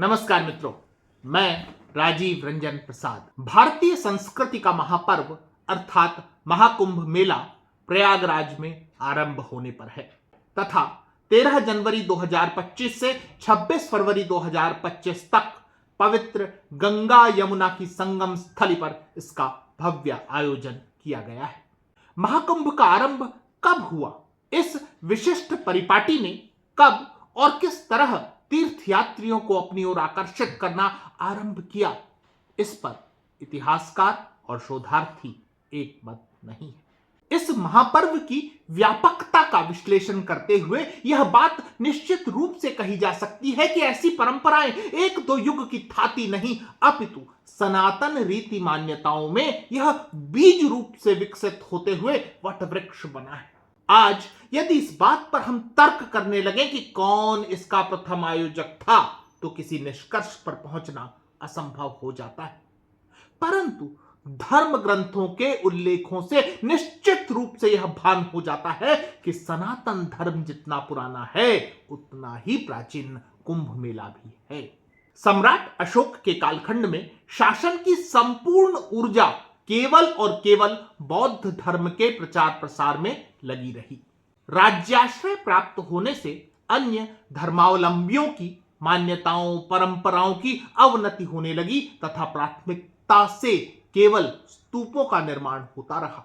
नमस्कार मित्रों, मैं राजीव रंजन प्रसाद। भारतीय संस्कृति का महापर्व अर्थात महाकुंभ मेला प्रयागराज में आरंभ होने पर है तथा 13 जनवरी 2025 से 26 फरवरी 2025 तक पवित्र गंगा यमुना की संगम स्थली पर इसका भव्य आयोजन किया गया है। महाकुंभ का आरंभ कब हुआ, इस विशिष्ट परिपाटी ने कब और किस तरह तीर्थयात्रियों को अपनी ओर आकर्षित करना आरंभ किया, इस पर इतिहासकार और शोधार्थी एक मत नहीं है। इस महापर्व की व्यापकता का विश्लेषण करते हुए यह बात निश्चित रूप से कही जा सकती है कि ऐसी परंपराएं एक दो युग की थाती नहीं, अपितु सनातन रीति मान्यताओं में यह बीज रूप से विकसित होते हुए वटवृक्ष बना है। आज यदि इस बात पर हम तर्क करने लगे कि कौन इसका प्रथम आयोजक था, तो किसी निष्कर्ष पर पहुंचना असंभव हो जाता है। परंतु धर्म ग्रंथों के उल्लेखों से निश्चित रूप से यह भान हो जाता है कि सनातन धर्म जितना पुराना है उतना ही प्राचीन कुंभ मेला भी है। सम्राट अशोक के कालखंड में शासन की संपूर्ण ऊर्जा केवल और केवल बौद्ध धर्म के प्रचार प्रसार में लगी रही। राज्याश्रय प्राप्त होने से अन्य धर्मावलंबियों की मान्यताओं परंपराओं की अवनति होने लगी तथा प्राथमिकता से केवल स्तूपों का निर्माण होता रहा।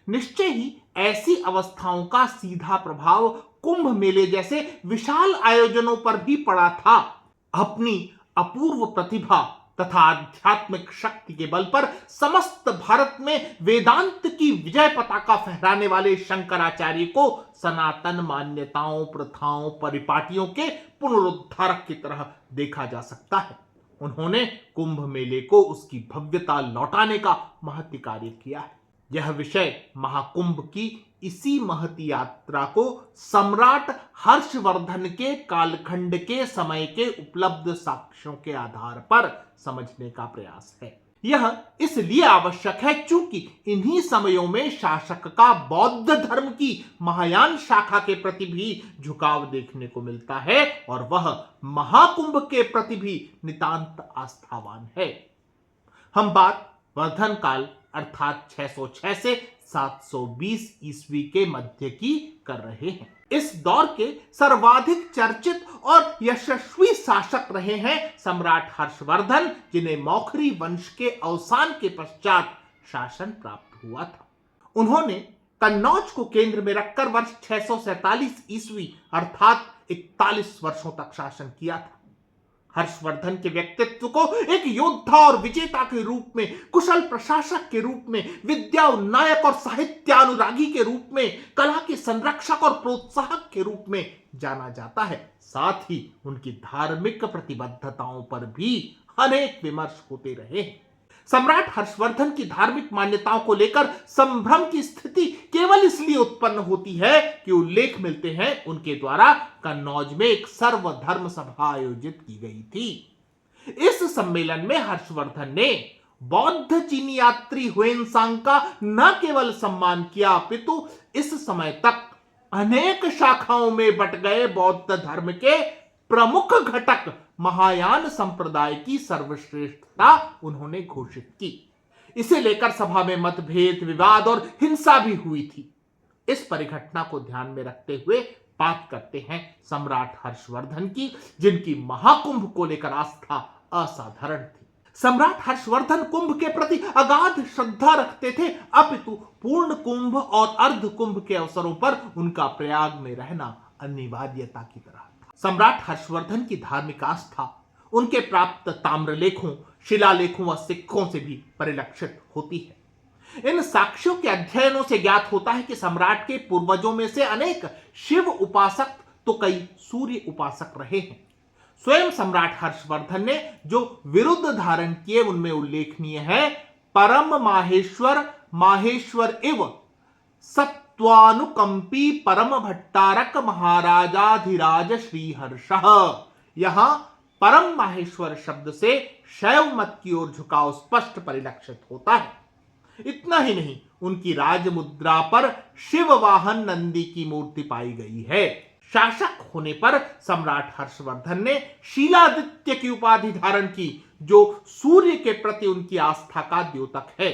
निश्चय ही ऐसी अवस्थाओं का सीधा प्रभाव कुंभ मेले जैसे विशाल आयोजनों पर भी पड़ा था। अपनी अपूर्व प्रतिभा तथा आध्यात्मिक शक्ति के बल पर समस्त भारत में वेदांत की विजय पताका फहराने वाले शंकराचार्य को सनातन मान्यताओं प्रथाओं परिपाटियों के पुनरुद्धारक की तरह देखा जा सकता है। उन्होंने कुंभ मेले को उसकी भव्यता लौटाने का महती कार्य किया है। यह विषय महाकुंभ की इसी महती यात्रा को सम्राट हर्षवर्धन के कालखंड के समय के उपलब्ध साक्ष्यों के आधार पर समझने का प्रयास है। यह इसलिए आवश्यक है क्योंकि इन्हीं समयों में शासक का बौद्ध धर्म की महायान शाखा के प्रति भी झुकाव देखने को मिलता है और वह महाकुंभ के प्रति भी नितांत आस्थावान है। हम बात वर्धन काल अर्थात 606 से 720 ईस्वी के मध्य की कर रहे हैं। इस दौर के सर्वाधिक चर्चित और यशस्वी शासक रहे हैं सम्राट हर्षवर्धन, जिन्हें मौखरी वंश के अवसान के पश्चात शासन प्राप्त हुआ था। उन्होंने कन्नौज को केंद्र में रखकर वर्ष 647 ईस्वी अर्थात 41 वर्षों तक शासन किया था। हर्षवर्धन के व्यक्तित्व को एक योद्धा और विजेता के रूप में, कुशल प्रशासक के रूप में, विद्या उन्नायक और साहित्यानुरागी के रूप में, कला के संरक्षक और प्रोत्साहक के रूप में जाना जाता है। साथ ही उनकी धार्मिक प्रतिबद्धताओं पर भी अनेक विमर्श होते रहे हैं। सम्राट हर्षवर्धन की धार्मिक मान्यताओं को लेकर संभ्रम की स्थिति केवल इसलिए उत्पन्न होती है कि उल्लेख मिलते हैं उनके द्वारा कन्नौज में एक सर्वधर्म सभा आयोजित की गई थी। इस सम्मेलन में हर्षवर्धन ने बौद्ध चीनी यात्री हुएनसांग का न केवल सम्मान किया अपितु इस समय तक अनेक शाखाओं में बट गए बौद्ध धर्म के प्रमुख घटक महायान संप्रदाय की सर्वश्रेष्ठता उन्होंने घोषित की। इसे लेकर सभा में मतभेद, विवाद और हिंसा भी हुई थी। इस परिघटना को ध्यान में रखते हुए बात करते हैं सम्राट हर्षवर्धन की, जिनकी महाकुंभ को लेकर आस्था असाधारण थी। सम्राट हर्षवर्धन कुंभ के प्रति अगाध श्रद्धा रखते थे, अपितु पूर्ण कुंभ और अर्ध कुंभ के अवसरों पर उनका प्रयाग में रहना अनिवार्यता की तरह। सम्राट हर्षवर्धन की धार्मिक आस्था उनके प्राप्त ताम्रलेखों, शिलालेखों व सिक्कों से भी परिलक्षित होती है। इन साक्ष्यों के अध्ययनों से ज्ञात होता है कि सम्राट के पूर्वजों में से अनेक शिव उपासक तो कई सूर्य उपासक रहे हैं। स्वयं सम्राट हर्षवर्धन ने जो विरुद्ध धारण किए उनमें उल्लेखनीय है परम माहेश्वर माहेश्वर एवं सत्वानुकंपी परम भट्टारक महाराजाधिराज श्रीहर्षः। यहां परम माहेश्वर शब्द से शैव मत की ओर झुकाव स्पष्ट परिलक्षित होता है। इतना ही नहीं, उनकी राजमुद्रा पर शिव वाहन नंदी की मूर्ति पाई गई है। शासक होने पर सम्राट हर्षवर्धन ने शीलादित्य की उपाधि धारण की, जो सूर्य के प्रति उनकी आस्था का द्योतक है।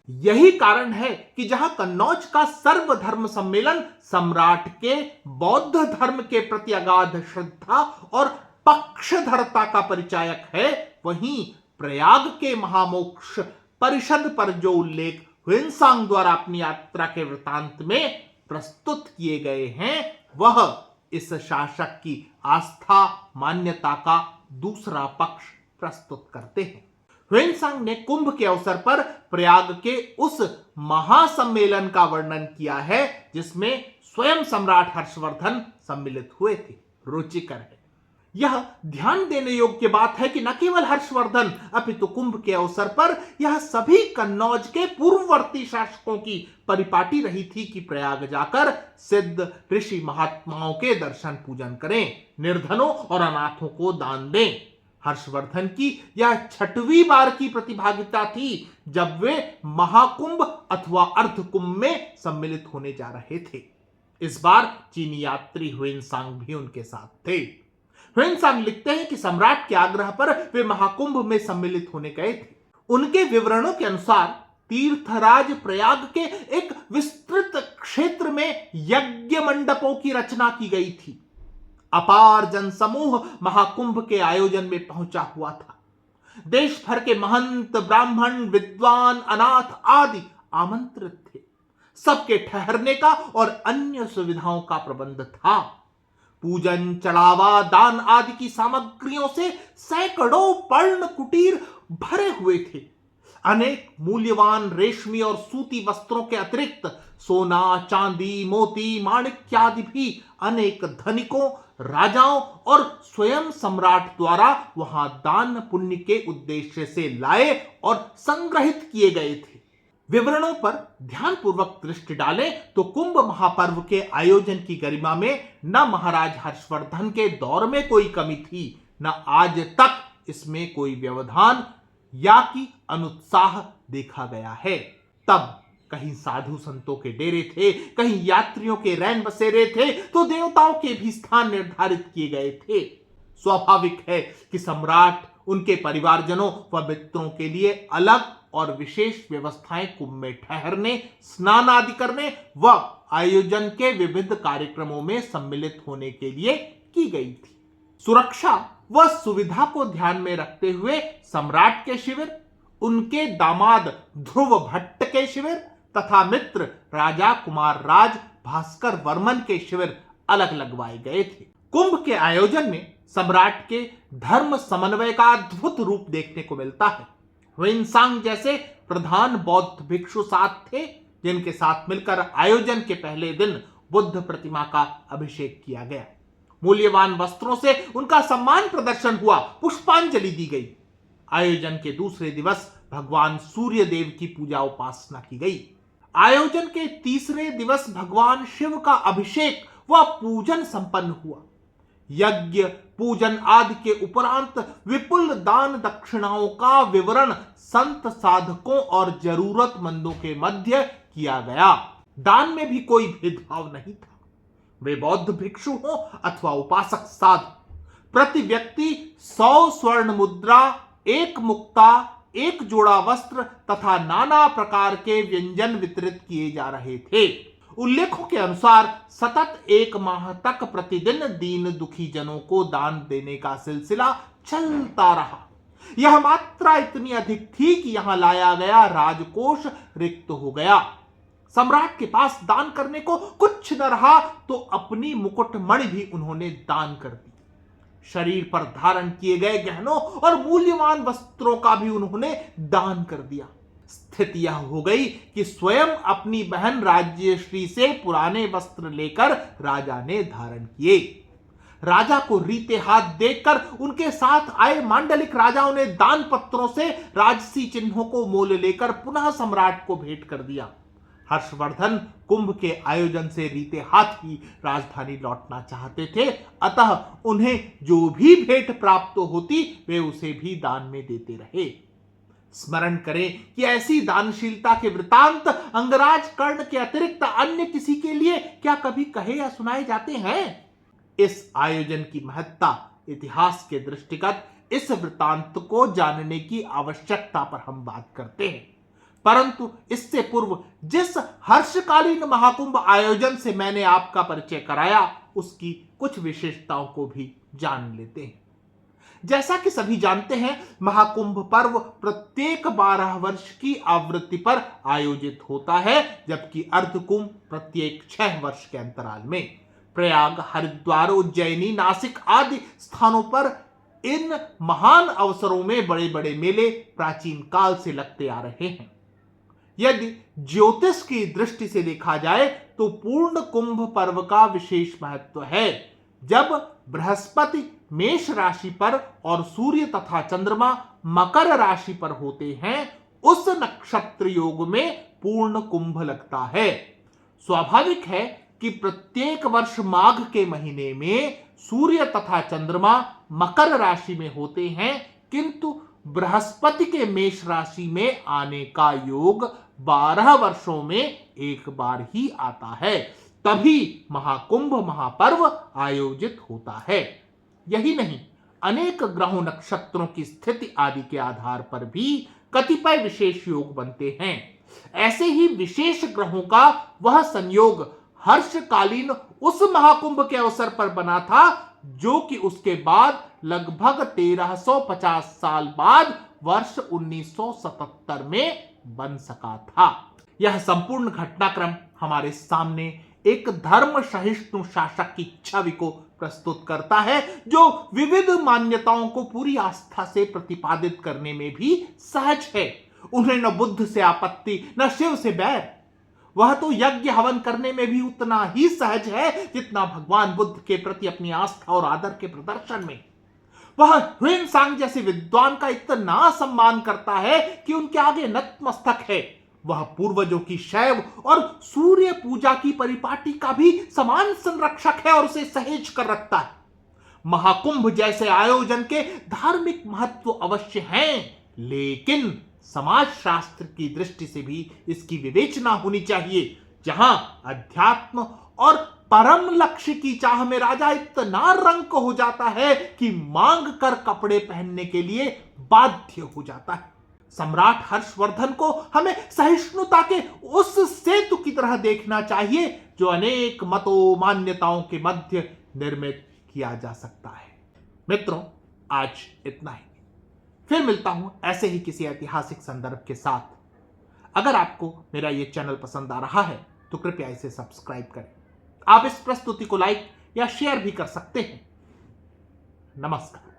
यही कारण है कि जहां कन्नौज का सर्वधर्म सम्मेलन सम्राट के बौद्ध धर्म के प्रति अगाध श्रद्धा और पक्षधरता का परिचायक है, वहीं प्रयाग के महामोक्ष परिषद पर जो उल्लेख ह्वेनसांग द्वारा अपनी यात्रा के वृतांत में प्रस्तुत किए गए हैं, वह इस शासक की आस्था मान्यता का दूसरा पक्ष प्रस्तुत करते हैं। ह्वेनसांग ने कुंभ के अवसर पर प्रयाग के उस महासम्मेलन का वर्णन किया है जिसमें स्वयं सम्राट हर्षवर्धन सम्मिलित हुए थे। रुचिकर है। यह ध्यान देने योग्य बात है कि न केवल हर्षवर्धन अपितु कुंभ के अवसर पर यह सभी कन्नौज के पूर्ववर्ती शासकों की परिपाटी रही थी कि प्रयाग जाकर सिद्ध ऋषि महात्माओं के दर्शन पूजन करें, निर्धनों और अनाथों को दान दें। हर्षवर्धन की यह 6वीं बार की प्रतिभागिता थी जब वे महाकुंभ अथवा अर्धकुंभ में सम्मिलित होने जा रहे थे। इस बार चीनी यात्री ह्वेनसांग भी उनके साथ थे। ह्वेनसांग लिखते हैं कि सम्राट के आग्रह पर वे महाकुंभ में सम्मिलित होने गए थे। उनके विवरणों के अनुसार तीर्थराज प्रयाग के एक विस्तृत क्षेत्र में यज्ञ मंडपों की रचना की गई थी। अपार जनसमूह महाकुंभ के आयोजन में पहुंचा हुआ था। देश भर के महंत, ब्राह्मण, विद्वान, अनाथ आदि आमंत्रित थे। सबके ठहरने का और अन्य सुविधाओं का प्रबंध था। पूजन, चढ़ावा, दान आदि की सामग्रियों से सैकड़ों पर्ण कुटीर भरे हुए थे। अनेक मूल्यवान रेशमी और सूती वस्त्रों के अतिरिक्त सोना, चांदी, मोती, माणिक्य आदि भी अनेक धनिकों, राजाओं और स्वयं सम्राट द्वारा वहां दान पुण्य के उद्देश्य से लाए और संग्रहित किए गए थे। विवरणों पर ध्यानपूर्वक दृष्टि डालें तो कुंभ महापर्व के आयोजन की गरिमा में न महाराज हर्षवर्धन के दौर में कोई कमी थी, न आज तक इसमें कोई व्यवधान या कि अनुत्साह देखा गया है। तब कहीं साधु संतों के डेरे थे, कहीं यात्रियों के रैन बसेरे थे, तो देवताओं के भी स्थान निर्धारित किए गए थे। स्वाभाविक है कि सम्राट, उनके परिवारजनों व मित्रों के लिए अलग और विशेष व्यवस्थाएं कुंभ में ठहरने, स्नान आदि करने व आयोजन के विविध कार्यक्रमों में सम्मिलित होने के लिए की गई थी। सुरक्षा व सुविधा को ध्यान में रखते हुए सम्राट के शिविर, उनके दामाद ध्रुव भट्ट के शिविर तथा मित्र राजा कुमार राज भास्कर वर्मन के शिविर अलग लगवाए गए थे। कुंभ के आयोजन में सम्राट के धर्म समन्वय का अद्भुत रूप देखने को मिलता है। ह्वेनसांग जैसे प्रधान बौद्ध भिक्षु साथ थे, जिनके साथ मिलकर आयोजन के पहले दिन बुद्ध प्रतिमा का अभिषेक किया गया। मूल्यवान वस्त्रों से उनका सम्मान प्रदर्शन हुआ, पुष्पांजलि दी गई। आयोजन के दूसरे दिवस भगवान सूर्य देव की पूजा उपासना की गई। आयोजन के तीसरे दिवस भगवान शिव का अभिषेक व पूजन संपन्न हुआ। यज्ञ, पूजन आदि के उपरांत विपुल दान दक्षिणाओं का विवरण संत साधकों और जरूरतमंदों के मध्य किया गया। दान में भी कोई भेदभाव नहीं था, वे बौद्ध भिक्षु हो अथवा उपासक साधु। प्रति व्यक्ति 100 स्वर्ण मुद्रा, 1 मुक्ता, 1 जोड़ा वस्त्र तथा नाना प्रकार के व्यंजन वितरित किए जा रहे थे। उल्लेखों के अनुसार सतत 1 माह तक प्रतिदिन दीन दुखी जनों को दान देने का सिलसिला चलता रहा। यह मात्रा इतनी अधिक थी कि यहां लाया गया राजकोष रिक्त हो गया। सम्राट के पास दान करने को कुछ न रहा तो अपनी मुकुटमणि भी उन्होंने दान कर दी। शरीर पर धारण किए गए गहनों और मूल्यवान वस्त्रों का भी उन्होंने दान कर दिया। स्थिति यह हो गई कि स्वयं अपनी बहन राज्यश्री से पुराने वस्त्र लेकर राजा ने धारण किए। राजा को रीते हाथ देखकर उनके साथ आए मांडलिक राजाओं ने दान पत्रों से राजसी चिन्हों को मोल लेकर पुनः सम्राट को भेंट कर दिया। हर्षवर्धन कुंभ के आयोजन से रीते हाथ ही राजधानी लौटना चाहते थे, अतः उन्हें जो भी भेंट प्राप्त होती वे उसे भी दान में देते रहे। स्मरण करें कि ऐसी दानशीलता के वृतांत अंगराज कर्ण के अतिरिक्त अन्य किसी के लिए क्या कभी कहे या सुनाए जाते हैं? इस आयोजन की महत्ता इतिहास के दृष्टिगत इस वृत्तांत को जानने की आवश्यकता पर हम बात करते हैं, परंतु इससे पूर्व जिस हर्षकालीन महाकुंभ आयोजन से मैंने आपका परिचय कराया उसकी कुछ विशेषताओं को भी जान लेते हैं। जैसा कि सभी जानते हैं, महाकुंभ पर्व प्रत्येक 12 वर्ष की आवृत्ति पर आयोजित होता है, जबकि अर्धकुंभ प्रत्येक 6 वर्ष के अंतराल में। प्रयाग, हरिद्वार, उज्जैनी, नासिक आदि स्थानों पर इन महान अवसरों में बड़े बड़े मेले प्राचीन काल से लगते आ रहे हैं। यदि ज्योतिष की दृष्टि से देखा जाए तो पूर्ण कुंभ पर्व का विशेष महत्व है। जब बृहस्पति मेष राशि पर और सूर्य तथा चंद्रमा मकर राशि पर होते हैं, उस नक्षत्र योग में पूर्ण कुंभ लगता है। स्वाभाविक है कि प्रत्येक वर्ष माघ के महीने में सूर्य तथा चंद्रमा मकर राशि में होते हैं, किंतु बृहस्पति के मेष राशि में आने का योग 12 वर्षों में एक बार ही आता है, तभी महाकुंभ महापर्व आयोजित होता है। यही नहीं, अनेक ग्रहों, नक्षत्रों की स्थिति आदि के आधार पर भी कतिपय विशेष योग बनते हैं। ऐसे ही विशेष ग्रहों का वह संयोग हर्षकालीन उस महाकुंभ के अवसर पर बना था, जो कि उसके बाद लगभग 1350 साल बाद वर्ष 1977 में बन सका था। यह संपूर्ण घटनाक्रम हमारे सामने एक धर्म सहिष्णु शासक की छवि को प्रस्तुत करता है, जो विविध मान्यताओं को पूरी आस्था से प्रतिपादित करने में भी सहज है। उन्हें न बुद्ध से आपत्ति, न शिव से बैर। वह तो यज्ञ हवन करने में भी उतना ही सहज है जितना भगवान बुद्ध के प्रति अपनी आस्था और आदर के प्रदर्शन में। वह ह्वेनसांग जैसे विद्वान का इतना सम्मान करता है कि उनके आगे नतमस्तक है। वह पूर्वजों की शैव और सूर्य पूजा की परिपाटी का भी समान संरक्षक है और उसे सहेज कर रखता है। महाकुंभ जैसे आयोजन के धार्मिक महत्व अवश्य हैं, लेकिन समाज शास्त्र की दृष्टि से भी इसकी विवेचना होनी चाहिए। जहां अध्यात्म और परम लक्ष्य की चाह में राजा इतना रंक हो जाता है कि मांग कर कपड़े पहनने के लिए बाध्य हो जाता है। सम्राट हर्षवर्धन को हमें सहिष्णुता के उस सेतु की तरह देखना चाहिए जो अनेक मतों, मान्यताओं के मध्य निर्मित किया जा सकता है। मित्रों, आज इतना ही। फिर मिलता हूं ऐसे ही किसी ऐतिहासिक संदर्भ के साथ। अगर आपको मेरा यह चैनल पसंद आ रहा है तो कृपया इसे सब्सक्राइब करें। आप इस प्रस्तुति को लाइक या शेयर भी कर सकते हैं। नमस्कार।